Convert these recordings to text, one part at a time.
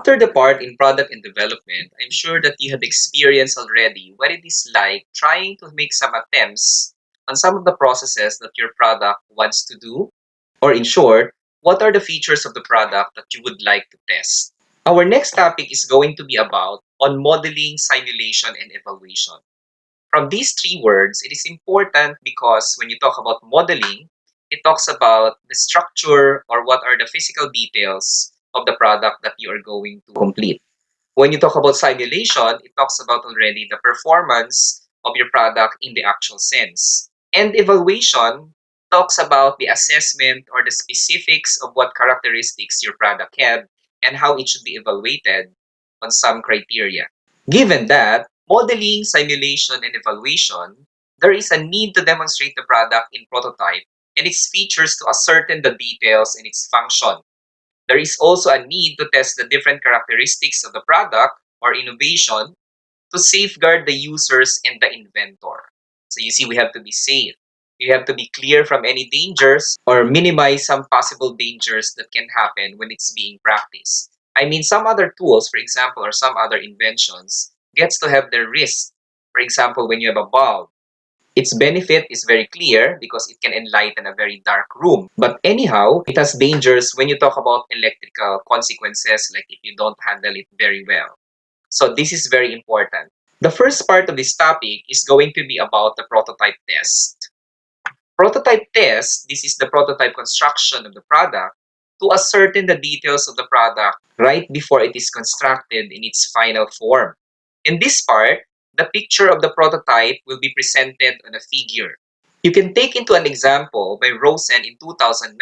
After the part in product and development, I'm sure that you have experienced already what it is like trying to make some attempts on some of the processes that your product wants to do, or in short, what are the features of the product that you would like to test. Our next topic is going to be about on modeling, simulation, and evaluation. From these three words, it is important because when you talk about modeling, it talks about the structure or what are the physical details of the product that you are going to complete. When you talk about simulation, it talks about already the performance of your product in the actual sense. And evaluation talks about the assessment or the specifics of what characteristics your product had and how it should be evaluated on some criteria. Given that, modeling, simulation, and evaluation, there is a need to demonstrate the product in prototype and its features to ascertain the details and its function. There is also a need to test the different characteristics of the product or innovation to safeguard the users and the inventor. So you see, we have to be safe. You have to be clear from any dangers or minimize some possible dangers that can happen when it's being practiced. I mean, some other tools, for example, or some other inventions gets to have their risk. For example, when you have a bulb, its benefit is very clear because it can enlighten a very dark room. But anyhow, it has dangers when you talk about electrical consequences, like if you don't handle it very well. So this is very important. The first part of this topic is going to be about the prototype test. Prototype test, this is the prototype construction of the product to ascertain the details of the product right before it is constructed in its final form. In this part, the picture of the prototype will be presented on a figure. You can take into an example by Rosen in 2009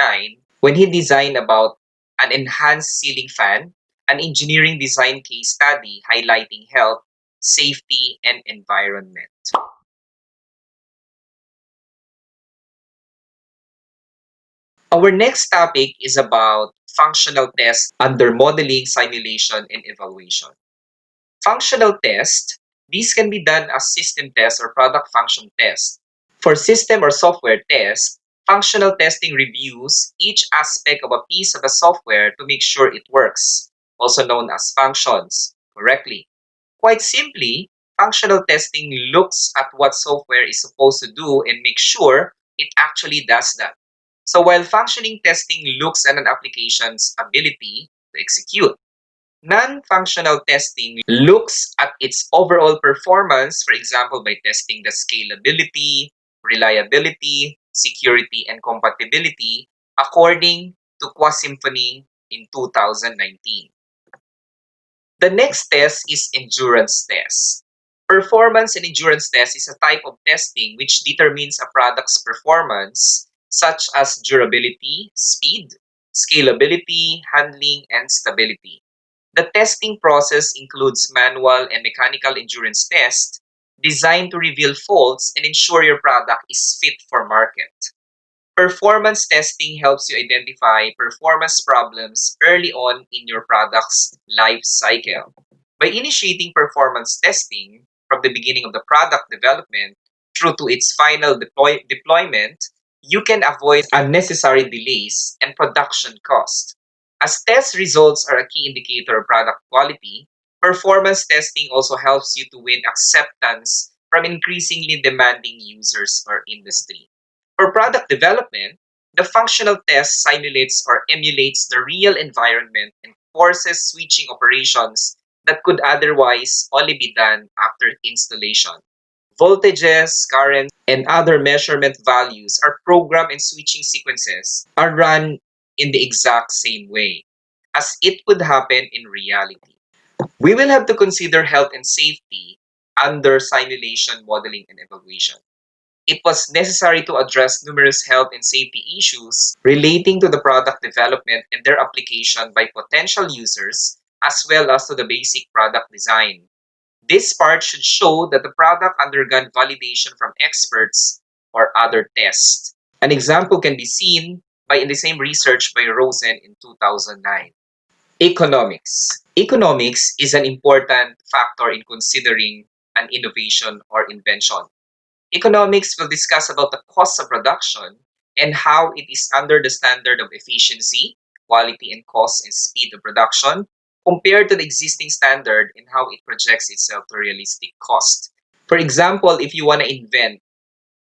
when he designed about an enhanced ceiling fan, an engineering design case study highlighting health, safety, and environment. Our next topic is about functional tests under modeling, simulation, and evaluation. Functional test, these can be done as system tests or product function tests. For system or software tests, functional testing reviews each aspect of a piece of the software to make sure it works, also known as functions, correctly. Quite simply, functional testing looks at what software is supposed to do and make sure it actually does that. So while functioning testing looks at an application's ability to execute, non-functional testing looks at its overall performance, for example, by testing the scalability, reliability, security, and compatibility according to Qua-Symphony in 2019. The next test is endurance test. Performance and endurance test is a type of testing which determines a product's performance, such as durability, speed, scalability, handling, and stability. The testing process includes manual and mechanical endurance tests designed to reveal faults and ensure your product is fit for market. Performance testing helps you identify performance problems early on in your product's life cycle. By initiating performance testing from the beginning of the product development through to its final deployment, you can avoid unnecessary delays and production cost. As test results are a key indicator of product quality, performance testing also helps you to win acceptance from increasingly demanding users or industry. For product development, the functional test simulates or emulates the real environment and forces switching operations that could otherwise only be done after installation. Voltages, currents, and other measurement values are programmed and switching sequences are run in the exact same way as it would happen in reality. We will have to consider health and safety under simulation, modeling, and evaluation. It was necessary to address numerous health and safety issues relating to the product development and their application by potential users, as well as to the basic product design. This part should show that the product undergone validation from experts or other tests. An example can be seen by in the same research by Rosen in 2009. Economics. Economics is an important factor in considering an innovation or invention. Economics will discuss about the cost of production and how it is under the standard of efficiency, quality and cost and speed of production, compared to the existing standard and how it projects itself to realistic cost. For example, if you want to invent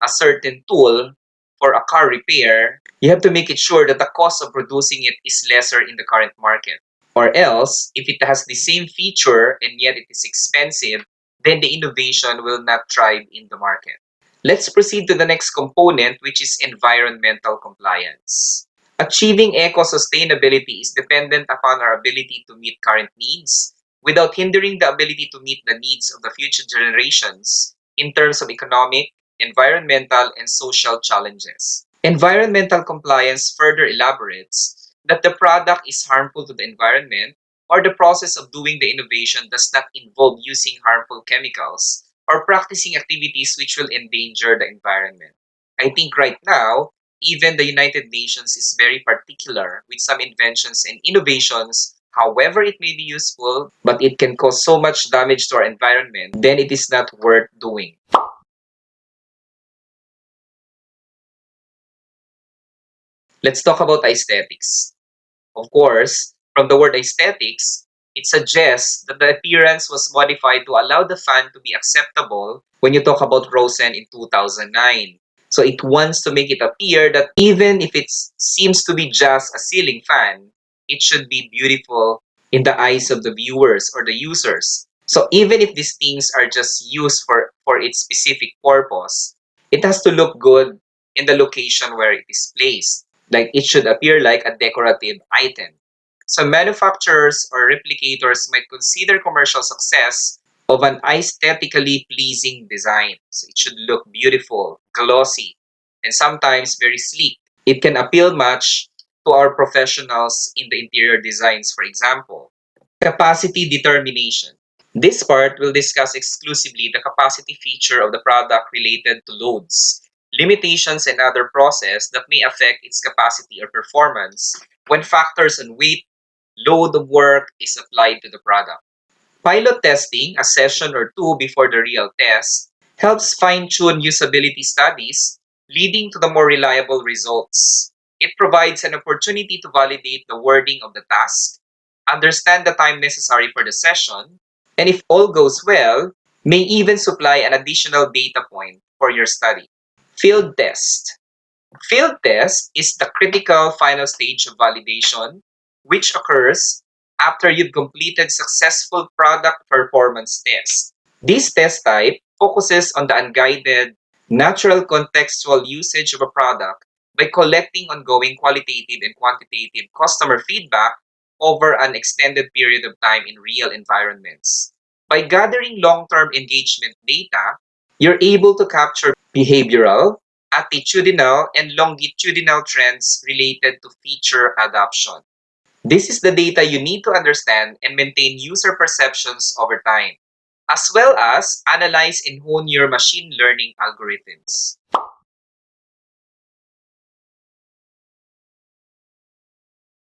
a certain tool for a car repair, you have to make it sure that the cost of producing it is lesser in the current market. Or else, if it has the same feature and yet it is expensive, then the innovation will not thrive in the market. Let's proceed to the next component, which is environmental compliance. Achieving eco-sustainability is dependent upon our ability to meet current needs without hindering the ability to meet the needs of the future generations in terms of economic, environmental, and social challenges. Environmental compliance further elaborates that the product is harmful to the environment or the process of doing the innovation does not involve using harmful chemicals or practicing activities which will endanger the environment. I think right now, even the United Nations is very particular with some inventions and innovations. However, it may be useful, but it can cause so much damage to our environment, then it is not worth doing. Let's talk about aesthetics. Of course, from the word aesthetics, it suggests that the appearance was modified to allow the fan to be acceptable when you talk about Rosen in 2009. So it wants to make it appear that even if it seems to be just a ceiling fan, it should be beautiful in the eyes of the viewers or the users. So even if these things are just used for its specific purpose, it has to look good in the location where it is placed. Like it should appear like a decorative item. So manufacturers or replicators might consider commercial success of an aesthetically pleasing design. So it should look beautiful, glossy, and sometimes very sleek. It can appeal much to our professionals in the interior designs, for example. Capacity determination. This part will discuss exclusively the capacity feature of the product related to loads, limitations, and other processes that may affect its capacity or performance when factors on weight, load of work is applied to the product. Pilot testing, a session or two before the real test, helps fine-tune usability studies, leading to the more reliable results. It provides an opportunity to validate the wording of the task, understand the time necessary for the session, and if all goes well, may even supply an additional data point for your study. Field test. Field test is the critical final stage of validation, which occurs after you've completed successful product performance tests. This test type focuses on the unguided, natural contextual usage of a product by collecting ongoing qualitative and quantitative customer feedback over an extended period of time in real environments. By gathering long-term engagement data, you're able to capture behavioral, attitudinal, and longitudinal trends related to feature adoption. This is the data you need to understand and maintain user perceptions over time, as well as analyze and hone your machine learning algorithms.